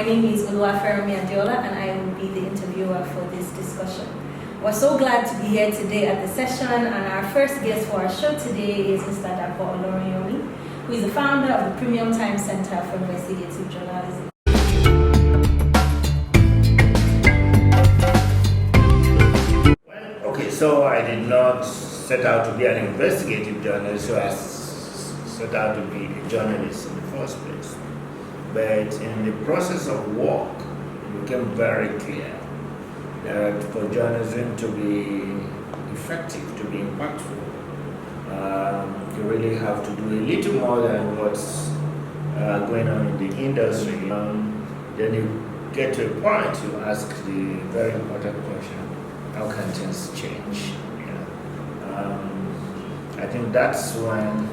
name is Oluwafermi Adeola, and I will be the interviewer for this discussion. We're so glad to be here today at the session, and our first guest for our show today is Mr. Dapo Olorunyomi, who is the founder of the Premium Time Center for Investigative Journalism. Okay, so I did not set out to be an investigative journalist, so I set out to be a journalist in the first place. But in the process of work, it became very clear that for journalism to be effective, to be impactful, you really have to do a little more than what's going on in the industry. Then you get to a point, you ask the very important question: how can things change? I think that's when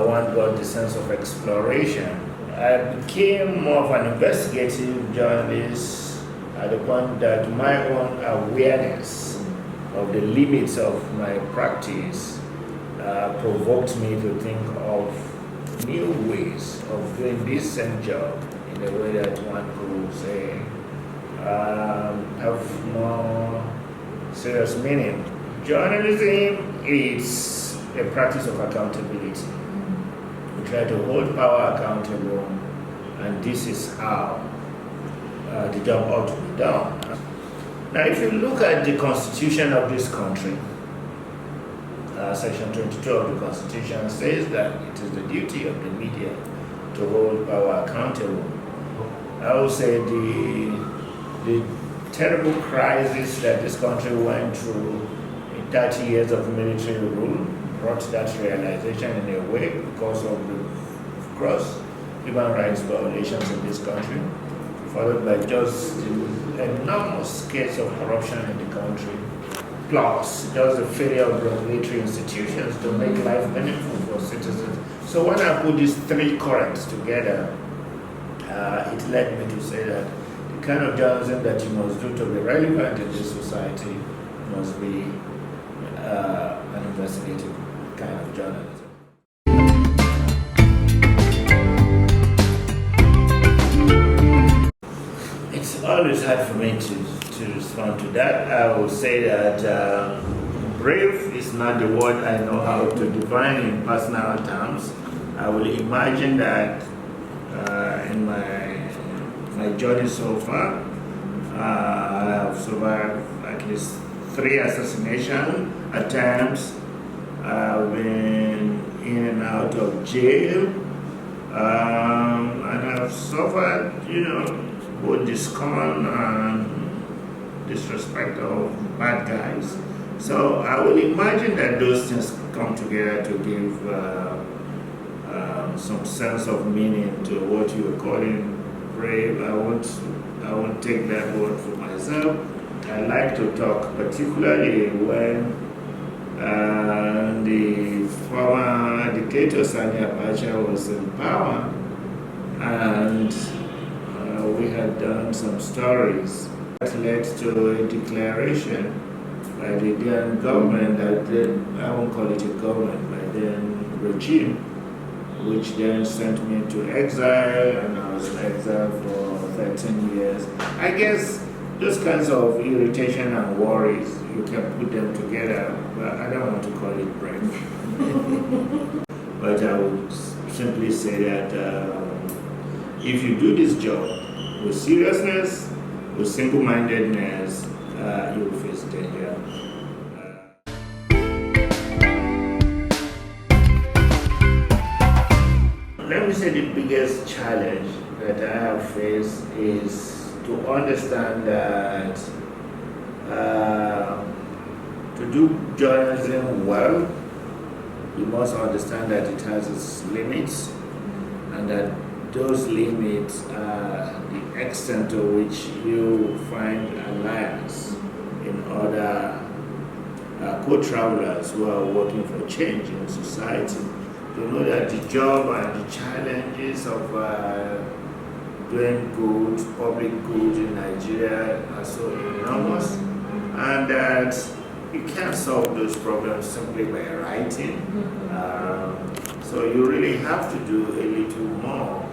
one got the sense of exploration. I became more of an investigative journalist at the point that my own awareness of the limits of my practice provoked me to think of new ways of doing this same job in a way that one could say have more serious meaning. Journalism is a practice of accountability. We try to hold power accountable, and this is how the job ought to be done. Now, if you look at the constitution of this country, section 22 of the constitution says that it is the duty of the media to hold power accountable. I would say the terrible crisis that this country went through in 30 years of military rule brought that realization in a way because of the gross human rights violations in this country, followed by just the enormous case of corruption in the country, plus just the failure of regulatory institutions to make life meaningful for citizens. So when I put these three currents together, it led me to say that the kind of journalism that you must do to be relevant in this society must be an investigative kind of journalism. It's always hard for me to respond to that. I would say that brave is not the word I know how to define in personal terms. I will imagine that in my journey so far, I have survived at least 3 assassination attempts. I've been in and out of jail, and I've suffered, both the scorn and disrespect of bad guys. So I will imagine that those things come together to give some sense of meaning to what you are calling brave. I won't take that word for myself. I like to talk, particularly when the former dictator Sani Abacha was in power, and we had done some stories that led to a declaration by the then government that I won't call it a government, by then regime, which then sent me to exile, and I was in exile for 13 years. I guess those kinds of irritation and worries, you can put them together, but I don't want to call it brave. But I would simply say that if you do this job with seriousness, with single-mindedness, you will face danger. Let me say the biggest challenge that I have faced is to understand that to do journalism well, you must understand that it has its limits, and that those limits are the extent to which you find alliance in other co-travelers who are working for change in society. To know that the job and the challenges of doing good, public good in Nigeria are so enormous, and that you can't solve those problems simply by writing. So you really have to do a little more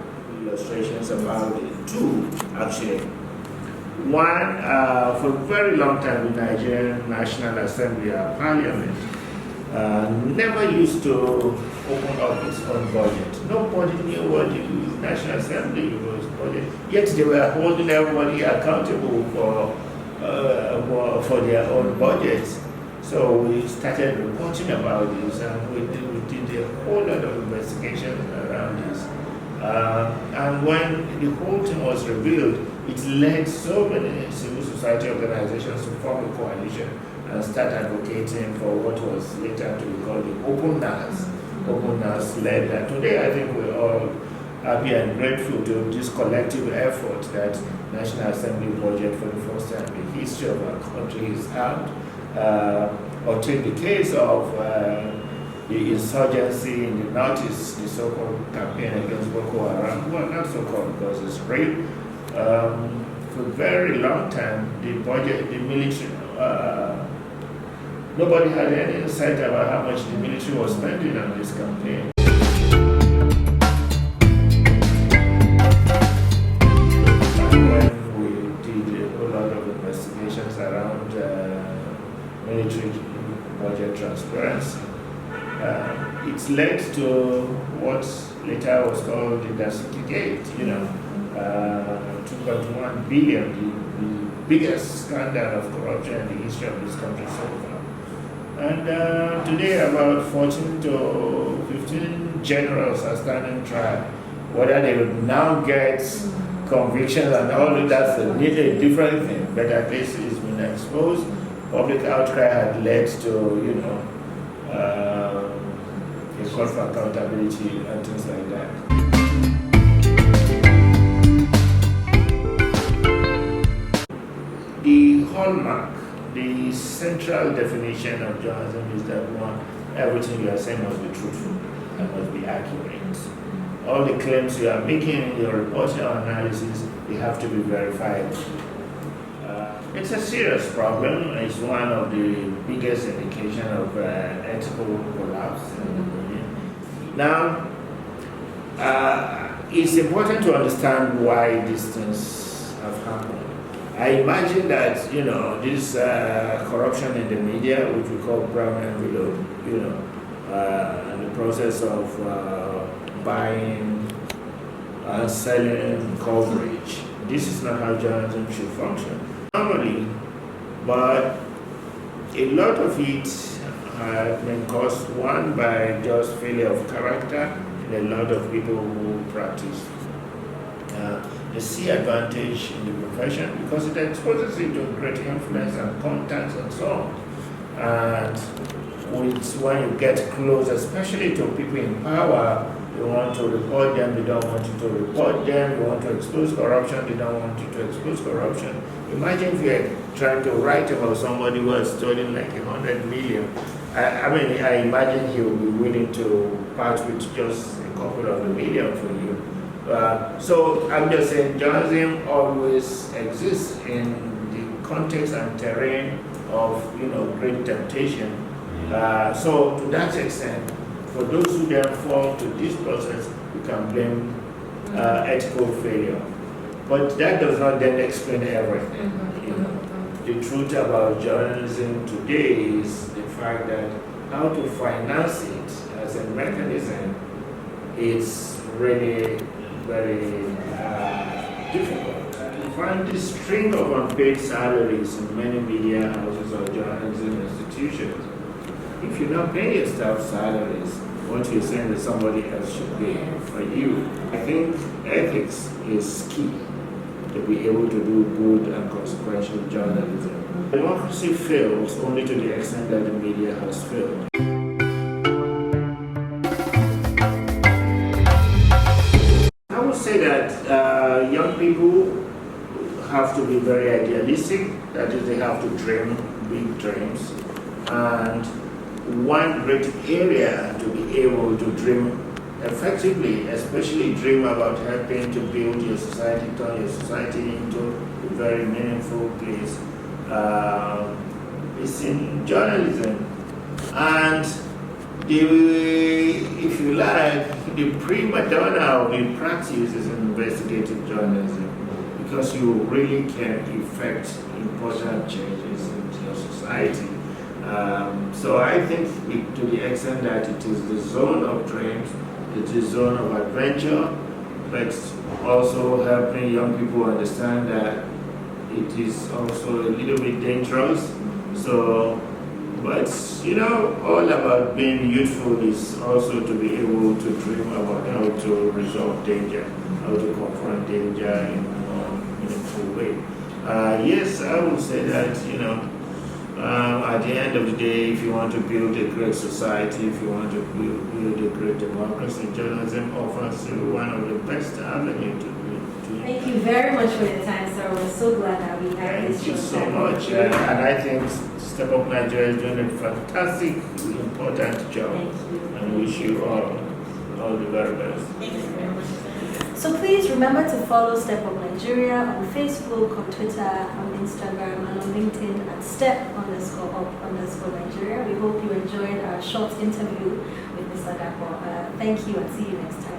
illustrations about it. two, actually. One, for a very long time, the Nigerian National Assembly, our parliament, never used to open up its own budget. Nobody knew what the National Assembly was budget, yet they were holding everybody accountable for their own budgets. So we started reporting about this, and we did a whole lot of investigations around this. And when the whole thing was revealed, it led so many civil society organizations to form a coalition and start advocating for what was later to be called the Open NAS. Open NAS led that. Today, I think we're all happy and grateful to this collective effort that National Assembly budget for the first time in the history of our country is out. Or take the case of the insurgency in the northeast, the so-called campaign against Boko Haram. Well, not so-called because it's real. For a very long time, the budget, the military, nobody had any insight about how much the military was spending on this campaign. When we did a whole lot of investigations around military budget transparency, it's led to what later was called the Dapo Gate, 2.1 billion, the biggest scandal of corruption in the history of this country so far. And today about 14 to 15 generals are standing trial. Whether they will now get convictions and all of that's a different thing, but at least it's been exposed. Public outcry had led to, a call for accountability and things like that. The hallmark, the central definition of journalism is that one, everything you are saying must be truthful and must be accurate. All the claims you are making in your reporting or analysis, they have to be verified. It's a serious problem. It's one of the biggest indications of ethical collapse in the media. Now, it's important to understand why these things have happened. I imagine that, this corruption in the media, which we call brown envelope, and the process of buying and selling coverage. This is not how journalism should function. Normally, but a lot of it has been caused, one, by just failure of character in a lot of people who practice. They see advantage in the profession because it exposes you to great influence and contacts and so on. And when you get close, especially to people in power, you want to report them, they don't want you to report them, you want to expose corruption, they don't want you to expose corruption. Imagine if you're trying to write about somebody who has stolen like 100 million. I imagine he will be willing to part with just a couple of the million for you. So I'm just saying journalism always exists in the context and terrain of great temptation. So to that extent, for those who then fall to this process, we can blame ethical failure. But that does not then explain everything. The truth about journalism today is the fact that how to finance it as a mechanism is really very difficult. You find this string of unpaid salaries in many media houses or journalism institutions. If you're not paying your staff salaries, what you're saying that somebody else should pay for you. I think ethics is key to be able to do good and consequential journalism. Democracy fails only to the extent that the media has failed. I would say that young people have to be very idealistic, that is, they have to dream big dreams. And one great area to be able to dream effectively, especially dream about helping to build your society, turn your society into a very meaningful place, is in journalism. And if you like, the prima donna of the practice is investigative journalism. because you really can effect important changes in your society. So I think to the extent that it is the zone of dreams, it is zone of adventure, but also helping young people understand that it is also a little bit dangerous. So, but all about being youthful is also to be able to dream about how to resolve danger, how to confront danger in a more meaningful way. Yes, I would say that, at the end of the day, if you want to build a great society, if you want to build a great democracy, journalism offers you one of the best avenues to Thank you very much for your time, sir. We're so glad that we had this Thank you so time. much. And I think Step Up Nigeria is doing a fantastic, important job. Thank you. And wish you all the very best. Thank you very much. So please remember to follow Step Up Nigeria on Facebook, on Twitter, on Instagram, and on LinkedIn at step_up_Nigeria. We hope you enjoyed our short interview with Mr. Dapo. Thank you and see you next time.